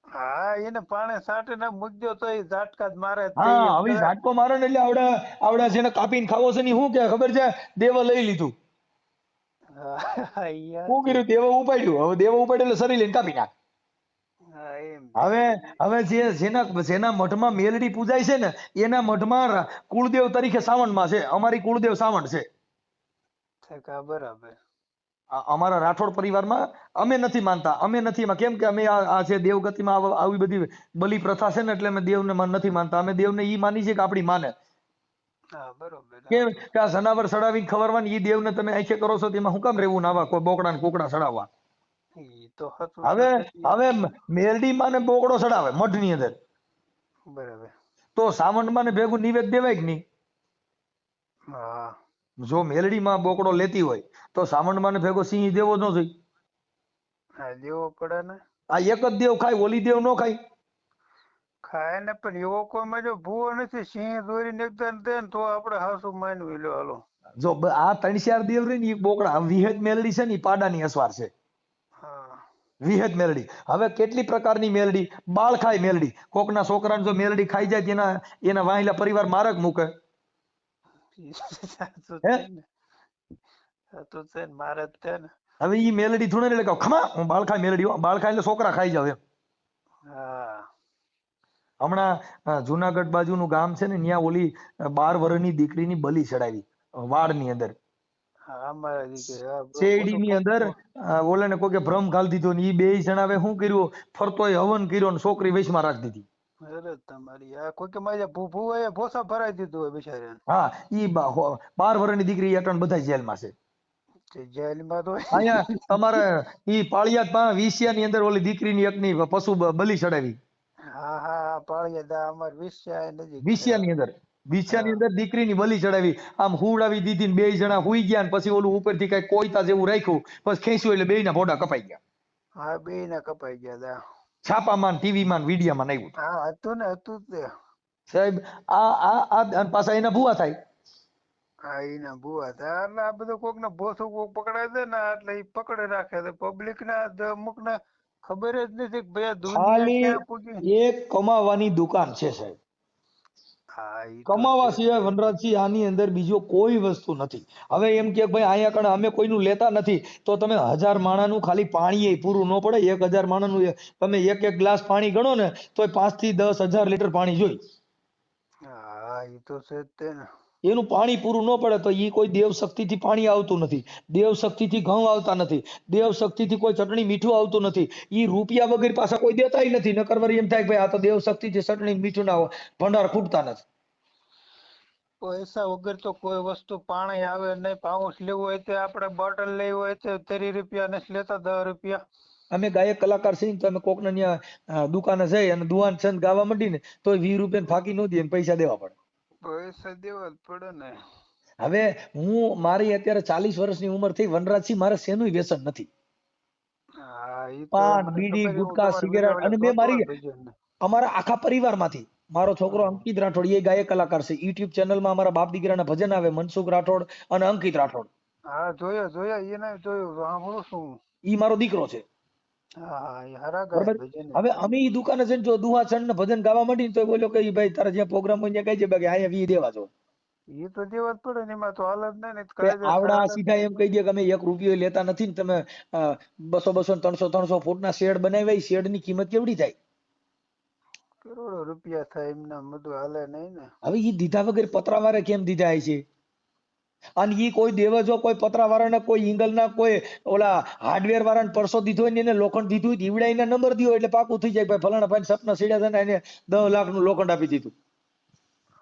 હા એને પાણી છાંટીને મૂકજો તો એ ઝાટકા જ મારે જ તે હા, એમ હવે ઈ કરે. ઝાટકો મારે ને એટલે આવડા જેને કાપીને ખાવો છે ને ઈ શું કે ખબર છે? દેવ લઈ લીધું. હા ઈ શું સાચું. કર્યું? દેવ ઉપાડ્યું. હવે દેવ ઉપાડ્યું એટલે શરીર લઈને કાપી નાખ. હા એમ હવે હવે જેના મઠમાં મેલડી પૂજાય છે ને એના મઠમાં કુળદેવ તરીકે સાવણમાં છે. અમારી કુળદેવ સાવણ છે. બરાબર. અમારા રાઠોડ પરિવારમાં અમે નથી માનતા. અમે નથી કેમ કે અમે આ જે દેવગતિમાં આવી બધી બલિ પ્રથા છે ને એટલે અમે દેવને નથી માનતા. અમે દેવને ઈ માની છે કે આપણી માને. હા બરોબર કેમ સાચું. કે આ જનાવર સડાવીને ખવડાવવાની ઈ દેવને તમે આંખે કરો છો તેમાં હું કામ રહેવું નાવા કોઈ બોકડા ને કુકડા સડાવવા. ઈ તો સાચું છે હવે તે ઈ. હવે મેલડીમાં ને બોકડો સડાવે મઢની અંદર, બરાબર. તો સાવણમાં ને ભેગું નિવેદ દેવાય કે નહીં? હા જો મેલડીમાં બોકડો લેતી હોય તો સાવણમાં ને ભેગો સિંહ દેવો ન જોઈએ. હા દેવો પડે ને. આ એક જ દેવ ખાય, ઓલી દેવ ન ખાય. ખાય ને પણ એવો કોઈમાં જો ભૂવો નથી સિંહ દોરીને એકદમ દે ને તો આપણે હાસુ માનવી લો હાલો. જો આ 3-4 દેવ રહી ને ઈ બોકડા. વિહત મેલડી છે ને ઈ પાડાની અસવાર છે. હા વિહત મેલડી. હવે કેટલી પ્રકારની મેલડી? બાળ ખાય મેલડી. કોકના છોકરાને જો મેલડી ખાઈ જાય એના વાહિલા પરિવાર મારક મૂકે. સાચું હે? છે ને. સાચું છે ને. મારે જ છે ને. હવે ઈ મેલડી થોડે એટલે કહું ખમા હું બાળ ખાય મેલડી. બાળ ખાય એટલે છોકરા ખાઈ જાવ એમ. હા હમણાં જુનાગઢ બાજુનું ગામ છે ને ત્યાં ઓલી 12 વર્ષની દીકરીની બલી ચડાવી વાડની અંદર. હા અમારે દીકરી હા શેરડીની અંદર ઓલાને કોકે ભ્રમ ઘાલી દીધો ને ઈ 2 જણાવે શું કર્યું? ફરતોય હવન કર્યો ને છોકરી વેશમાં રાખી દીધી. અરે તમારી આ કોઈ કે મારે ભૂવાએ ભોસા ભરાઈ દીધું હોય બિચારાને. હા, ઈ 12 વર્ષની દીકરી અટણ બધા જેલમાં છે. તે જેલમાં તો અહીંયા તમારે ઈ પાળિયાદ વિસિયાની અંદર ઓલી દીકરીની એકની પશુ બલી ચડાવી. હા હા પાળિયાદા અમાર વિસ્યા નજીક છે. વિસિયાની અંદર હા અંદર દીકરીની બલી ચડાવી. આમ હુવડાવી દીધી ને 2 જણા હુઈ ગયા ને પછી ઓલું ઉપરથી કઈ કોઈતા જેવું રાખ્યું પછી ખેંચ્યું એટલે 2ના ભોડા કપાઈ ગયા. હા બે ના કપાઈ ગયા તા. છાપામાં ટીવીમાં વિડીયામાં આવ્યું. હા હતું ને હતું જ તે. સાહેબ આ પાછા એના ભૂવા થાય. હા એના ભૂવા હતા એટલે આ બધું કોક ને ભોસું કોક પકડાય દે ને એટલે એ પકડે રાખે છે પબ્લિક ના અમુક ને ખબર જ નથી કે ભાઈ આ દુનિયા ક્યાં પૂગી. ખાલી એક કમાવાની દુકાન છે સાહેબ. હા ઈ તો કમાવા છે સિવાય વનરાજસિંહ આની અંદર બીજો કોઈ વસ્તુ નથી. હવે એમ કે ભાઈ અહીંયા કણે અમે કોઈનું લેતા નથી તો તમે 1000 માણાનું ખાલી પાણી પૂરું ન પડે. 1000 માણાનું તમે એક ગ્લાસ પાણી ગણો ને તો 5 થી 10 હજાર લીટર પાણી જોઈ. હા ઈ તો છે જ તે ને. એનું પાણી પૂરું ન પડે તો ઈ કોઈ દેવ શક્તિથી પાણી આવતું નથી, દેવ શક્તિથી ઘઉં આવતા નથી, દેવ શક્તિથી કોઈ ચટણી મીઠું આવતું નથી. ઈ રૂપિયા વગર પાછા કોઈ દેતાય નથી. નકર વળી એમ થાય કે ભાઈ આ તો દેવ શક્તિથી ચટણી ને મીઠું ના ભંડાર ખૂટતા નથી. પૈસા વગર તો કોઈ વસ્તુ પાણી આવે નહીં. પાઉસ લેવું હોય તો આપણે બોટલ લેવી હોય તો 30 રૂપિયા નથી લેતા, 10 રૂપિયા. અમે ગાયક કલાકાર છીએ ને તો અમે કોકને ત્યાં દુકાને જઈ અને દુવાન છંદ ગાવા માંડી ને તો 20 રૂપિયા ફાકી ન દે, પૈસા દેવા પડે. પૈસા દેવા જ પડે ને. હવે હું મારી અત્યારે 40 વર્ષની ઉંમર થઈ, વનરાજસિંહ મારે શેનું વ્યસન નથી. હા ઈ તો પાન, મને બીડી, ખબર. હું ગુટકા, તમારા વિડિયો સિગરેટ. એટલે અને મેં જોતો મારી હોય ભજન ને. અમારા આખા પરિવારમાંથી મારો છોકરો અંકિત રાઠોડ એ ગાયક કલાકાર છે. યુટ્યુબ ચેનલમાં અમારા બાપ દીકરાના ભજન આવે, મનસુખ રાઠોડ અને અંકિત રાઠોડ. હા જોયા એને જોયું, સાંભળું છું. ઈ મારો દીકરો છે. હા હા એ હારા ગાય બરાબર. ભજન હવે છે. અમે ઈ દુકાને જઈને જો દુહા છંદ ને ભજન ગાવા માંડી તો બોલ્યો કે ઈ ભાઈ તારા જ્યાં પ્રોગ્રામ હોય ત્યાં કહેજે, બાકી અહીંયા 20 દેવા જો. ઈ તો દેવા જ પડે ને, એમાં તો હાલ જ નહીં ને. તે કાયદેસર આવડા હાલે જ સીધા એમ કહી દે કે અમે 1 રૂપિયો લેતા નથી ને તમે 200 ને 300 ફૂટના શેડ બનાવ્યા, શેડ ની કિંમત કેવડી થાય? કરોડો રૂપિયા થાય. એમના બધું હાલે નહીં ને. હવે ઈ દીધા વગર પતરાવાળા કેમ દીધા છે? અને ઈ કોઈ દેવે જો કોઈ પતરાવાળાને કોઈ ઇંગલના કોઈ ઓલા હાર્ડવેર વાળાને પરસો દીધો હોય ને એને લોખંડ દીધું હોય, ઈવડાઈના નંબર દીધો એટલે પાકું થઈ જાય ભાઈ ફલાણા ભાઈ સપના સીડ્યા છે ને એને 10 લાખનું લોખંડ આપી દીધું.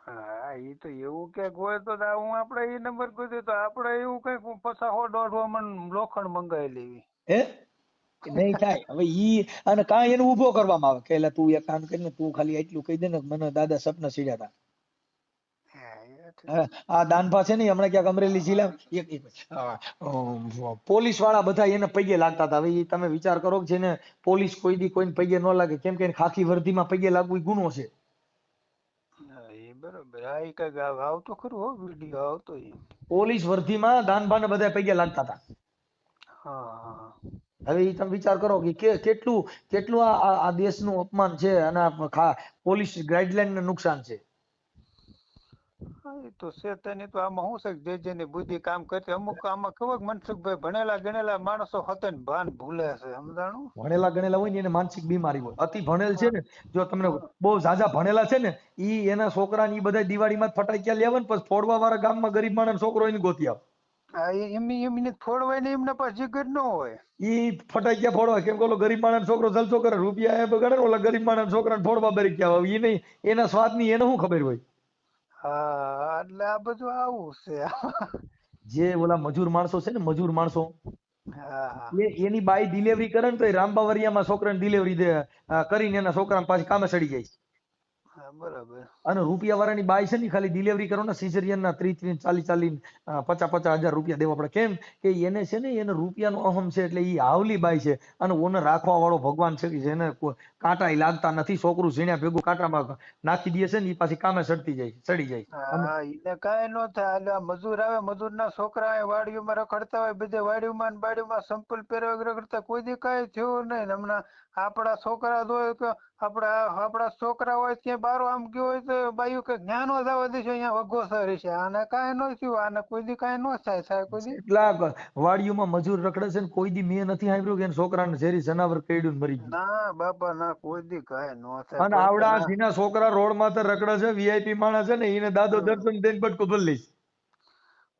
હા ઈ તો એવું ક્યાંક હોય તો હું આપણે ઈ નંબર કીધું તો આપણે એવું કઈક 50-100 મણ લોખંડ મંગાવી લેવી. હે નહીં થાય. હવે ઈ અને કાંઈ એને ઊભો કરવામાં આવે કે એલા તું એક કામ કરીને તું ખાલી એટલું કહી દે ને કે મને દાદા સપના સીડ્યા હતા. આ દાનભા છે ને હમણાં ક્યાંક અમરેલી જિલ્લા પોલીસ વાળા બધા એને પૈયે લાગતા હતા. હવે ઈ તમે વિચાર કરો કે જેને પોલીસ કોઈ દી કોઈને પૈયે ન લાગે, કેમ કે ખાખી વર્દીમાં પૈયે લાગવું ઈ ગુનો છે. હા એ બરોબર. હા ઈ કઈક આવતો ખરું હો, વિડીયો આવતો ઈ. પોલીસ વર્દીમાં દાનભાને બધા પૈયે લાગતા હતા. હા હવે ઈ તમે વિચાર કરો કે કેટલું કેટલું આ દેશનું અપમાન છે અને પોલીસ ગાઈડલાઈન ને નુકસાન છે. હા એ તો છે તેની તો આમાં શું છે કે જેની બુદ્ધિ કામ કરતી. અમુક આમાં ખબર મનસુખભાઈ ભણેલા ગણેલા માણસો હતા ને ભાન ભૂલે છે, સમજાણું. ભણેલા ગણેલા હોય ને એને માનસિક બીમારી હોય. અતિ ભણેલ છે ને, જો તમને બહુ ઝાઝા ભણેલા છે ને ઈ એના છોકરા ની બધા દિવાળીમાં જ ફટાકિયા લેવા ને પછી ફોડવા વાળા ગામમાં ગરીબ માણસ છોકરો એને ગોતી આવે. હા એમને ફોડવાય ને એમના પાસે જીગર ન હોય. ઈ ફટાકિયા ફોડવા, કેમ કે ઓલો ગરીબ માણસ છોકરો જલસો કરે, રૂપિયા એ બગાડે, ઓલા ગરીબ માણસ છોકરાને ફોડવા બરી ગયા હોય. ઈ નહીં એના સ્વાદની એને શું ખબર હોય. હા એટલે આ બધું આવું છે. જે ઓલા મજૂર માણસો છે ને, મજૂર માણસો હા એની બાઈ ડિલિવરી કરે ને તો એ રામબાવરિયામાં છોકરાને ડિલિવરી કરીને એના છોકરાને પાછી કામે ચડી જાય. હા બરાબર. અને રૂપિયા વાળાની બાઈ છે ને ખાલી ડિલિવરી કરો ને સિઝેરિયનના 30 40 50 હજાર રૂપિયા દેવા પડે. કેમ કે એને છે ને એને રૂપિયાનો અહમ છે, એટલે ઈ હાવલી બાઈ છે. અને ઓને રાખવા વાળો ભગવાન છે કે જેને કાંટા લાગતા નથી, છોકરું ઝીણ્યા ભેગું કાંટામાં નાખી દે છે ને એ પાછી કામે ચડી જાય. હા એને કાંઈ ન થાય. એટલે મજૂર આવે, મજૂરના છોકરા વાડીઓમાં રખડતા હોય, બધે વાડીઓમાં ને બાડીઓમાં સંપલ પહેરવા રખડતા, કોઈ દી કાંઈ થયું નહીં. હમણાં આપણા છોકરા હોય કે આપણા છોકરા હોય ત્યાં બારો આમ ગયો હોય તો બાયું કે જ્ઞાનો જવા દેશે અહીંયા વગો સર છે, આને કાંઈ ન થયું, આને કોઈ દી કાંઈ ન થાય. સાહેબ કોઈ દી એટલા વાડીઓમાં મજૂર રખડે છે ને કોઈ દી મેં નથી સાંભળ્યું કે એના છોકરાને ઝેરી જનાવર કરડ્યું ને મરી ગયું. ના બાપા ના, કોઈ દી કાંઈ ન થાય. અને આવડા જેના છોકરા રોડમાં તો રખડે છે, વીઆઈપી માણસ છે ને એને દાદો દર્શન દઈને બટકો ભરી લઈશ.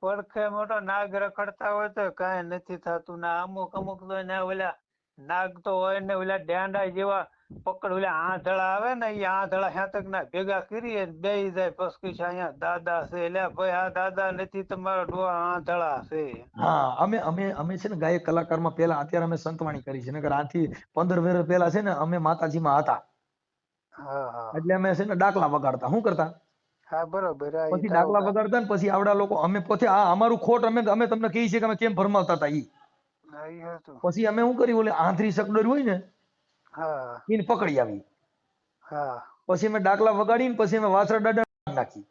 પડખે મોટો નાગ રખડતા હોય તો કાંઈ નથી થતું. ના અમુક તો ને ઓલા નાગ તો હોય ને ઓલા ડેંડા જેવા પકડ, ઓલા આંધળા આવે ને એ આંધળા હાથક ના ભેગા કરીએ બેહી જાય. પછી અહીંયા દાદા છે, એટલે ભાઈ આ દાદા નથી, તમારા ડોહા આંધળા છે. હા અમે અમે અમે છે ને ગાયક કલાકારમાં પેલા, અત્યારે અમે સંતવાણી કરી છે, નકર આથી 15 વર્ષ પહેલા છે ને અમે માતાજીમાં હતા. હા હા એટલે અમે છે ને ડાકલા વગાડતા. શું કરતા? હા બરોબર. પછી ડાકલા વગાડતા ને પછી આવડા લોકો અમે પોતે અમારું ખોટ અમે તમને કહીએ છીએ કે અમે કેમ ભરમાવતા હતા ઈ. પછી અમે શું કર્યું, ઓલે આંધળી સગડોળ હોય ને હા એને પકડી આવી. હા પછી અમે ડાકલા વગાડીને પછી અમે વાછરા દાડા નાખી.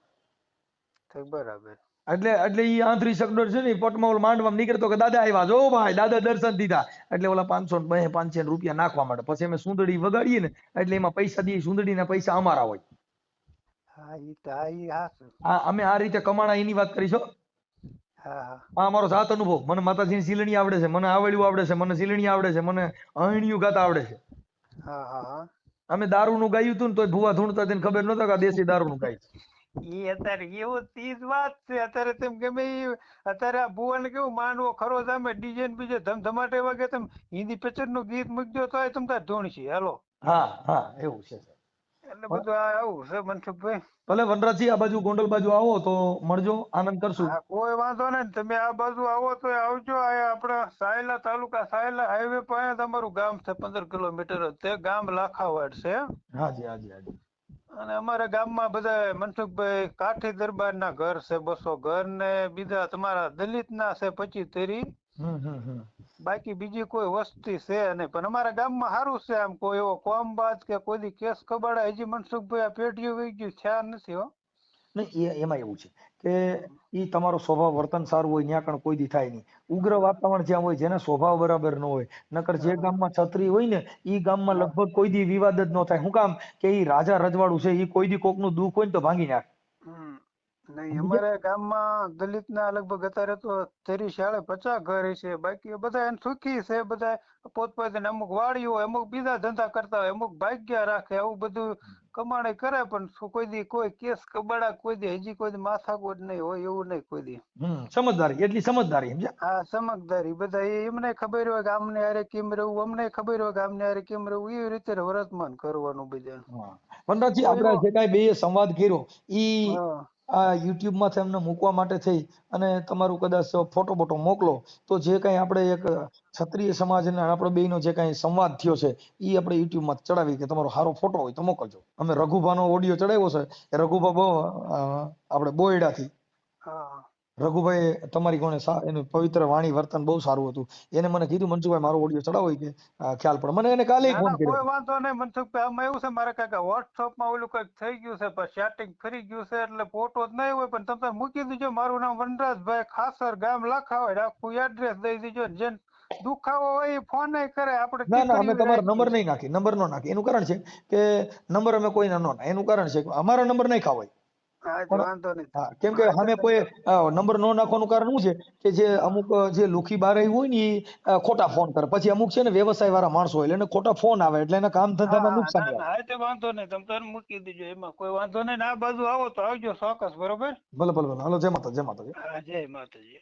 બરાબર. એટલે ઈ આંધળી સગડોળ છે ને પટમાં ઓલ માંડવામાં નીકળતો કે દાદા આવ્યા, જો ભાઈ દાદા દર્શન દીધા. એટલે ઓલા 500 500 રૂપિયા નાખવા માંડે. પછી અમે સુંદડી વગાડીએ ને એટલે એમાં પૈસા દઈએ, સુંદડીના પૈસા અમારા હોય. હા ઈ તો હા અમે આ રીતે કમાણા એની વાત કરીશો. હા આ અમારો જાત અનુભવ. મને માતાજીની સીલણી આવડે છે, મને આવડ્યું આવડે છે, મને સીલણી આવડે છે, મને અહીણિયું ગાતા આવડે છે. હા હા અમે દારૂનું ગાયું હતું ને તોય ભૂવા ધૂણતા તેને ખબર નહોતા કે આ દેશી દારૂનું ગાય છે. ઈ અત્યારે એવું ઈ જ વાત છે. અત્યારે તેમ ગમે ઈ અત્યારે આ ભુવન કેવું માંડવો ખરો સામે ડીજે ને બીજે ધમધમાટે વાગે તમે હિન્દી પિક્ચર નું ગીત મૂકજો તોય તમ તાર ધૂણશી હાલો. હા હા એવું છે સર. એટલે બધું આ આવું છે મનસુખભાઈ. ભલે વનરાજજી આ બાજુ ગોંડલ બાજુ આવો તો મળજો, આનંદ કરશું. હા કોઈ વાંધો નહીં. તમે આ બાજુ આવો તો આવજો. આ આપણા સાયલા તાલુકા સાયલા હાઈવે પાસે તમારું ગામ છે 15 કિલોમીટર જ. તે ગામ લાખાવાડ છે. હાજી હાજી હાજી. અને અમારા ગામમાં બધા મનસુખભાઈ કાઠી દરબારના ઘર છે 200 ઘર ને બીજા તમારા દલિતના છે 25-30. બાકી બીજી કોઈ વસ્તી છે નહીં. પણ અમારા ગામમાં સારું છે. આમ કોઈ એવો કોમબાજ કે કોઈ દી કેસ કબાડા હજી મનસુખભાઈ આ પેઢીઓ વહી ગયું ખ્યાલ નથી હો. નહીં એમાં એવું છે કે ઈ તમારો સ્વભાવ વર્તન સારું હોય ત્યાં કણ કોઈ દી થાય નહીં. ઉગ્ર વાતાવરણ જ્યાં હોય જેના સ્વભાવ બરાબર ન હોય, નકર જે ગામમાં છત્રી હોય ને ઈ ગામમાં લગભગ કોઈ દી વિવાદ જ ન થાય. શું કામ કે ઈ રાજા રજવાડું છે, ઈ કોઈ દી કોકનું દુઃખ હોય ને તો ભાંગી નાખે. હમ. નહીં અમારા ગામમાં દલિતના લગભગ અત્યારે તો 30-50 ઘર છે. બાકી બધા એમ સુખી છે. બધા પોતપોતાને અમુક વાડીઓ હોય, અમુક બીજા ધંધા કરતા હોય, અમુક ભાગ્યા રાખે, આવું બધું કમાણી કરે. પણ કોઈ દી કોઈ કેસ કબાડા કોઈ દી હજી કોઈ દી માથાકૂટ નહીં હોય એવું નહીં કોઈ દી. સમજદારી એટલી સમજદારી સમજ્યા. હા સમજદારી બધા એમને ખબર હોય કે આમને હારે કેમ રહેવું, અમને ખબર હોય કે આમને હારે કેમ રહેવું, એવી રીતે વર્તમાન કરવાનું બધા. વનરાજજી આપણે જે કાંઈ બે સંવાદ કર્યો ઈ હા આ યુટ્યુબ માં એમને મૂકવા માટે થઈ અને તમારું કદાચ ફોટો બોટો મોકલો તો જે કાંઈ આપણે એક ક્ષત્રિય સમાજ અને આપણો બેયનો જે કાંઈ સંવાદ થયો છે ઈ આપણે યુટ્યુબ માં ચડાવી કે તમારો સારો ફોટો હોય તો મોકલજો. અમે રઘુભાનો ઓડિયો ચડાવ્યો છે. રઘુભા બહુ આપણે બોયડાથી હા રઘુભાઈ તમારી કોણે એનું પવિત્ર વાણી વર્તન બહુ સારું હતું. એને મને કીધું મનસુખભાઈ મારો ઓડિયો ચડાવો કે ખ્યાલ પડે. મને એને કાલે ના ફોન ના કર્યો. કોઈ વાંધો નહીં મનસુખભાઈ. આમાં એવું છે મારે કાકા વોટ્સઅપ માં ઓલું કઈક થઈ ગયું છે પણ સેટિંગ ફરી ગયું છે એટલે ફોટો જ નહીં હોય. પણ તમે મૂકી દેજો. મારું નામ વનરાજભાઈ ખાસર ગામ લાખાવાડ. આખું એડ્રેસ દઈ દેજો. જેને દુખાવો હોય એ ફોન કરે. આપણે ના ના અમે ટીકડી તમારો નંબર રાખીએ. નહીં નાખી, નંબર નો નાખી. એનું કારણ છે કે નંબર અમે કોઈને નો નાખી. એનું કારણ છે કે અમારા નંબર નહીં ખાવાય. હા પણ વાંધો નહીં. હા કેમ કે અમે કોઈ નંબર નો નાખવાનું કારણ શું છે કે જે અમુક જે લુખી બાર હોય ને એ ખોટા ફોન કરે. પછી અમુક છે ને વ્યવસાય વાળા માણસો હોય એટલે એને ખોટા ફોન આવે એટલે એના કામ ધંધામાં હા નુકસાન ના થાય. ના હા તે વાંધો નહીં. તમે તારે મૂકી દેજો. એમાં કોઈ વાંધો નહીં. આ બાજુ આવો તો આવજો ચોક્કસ. બરોબર. ભલે ભલે ભલે. હાલો જય માતા જય માતા. હા જય માતાજી.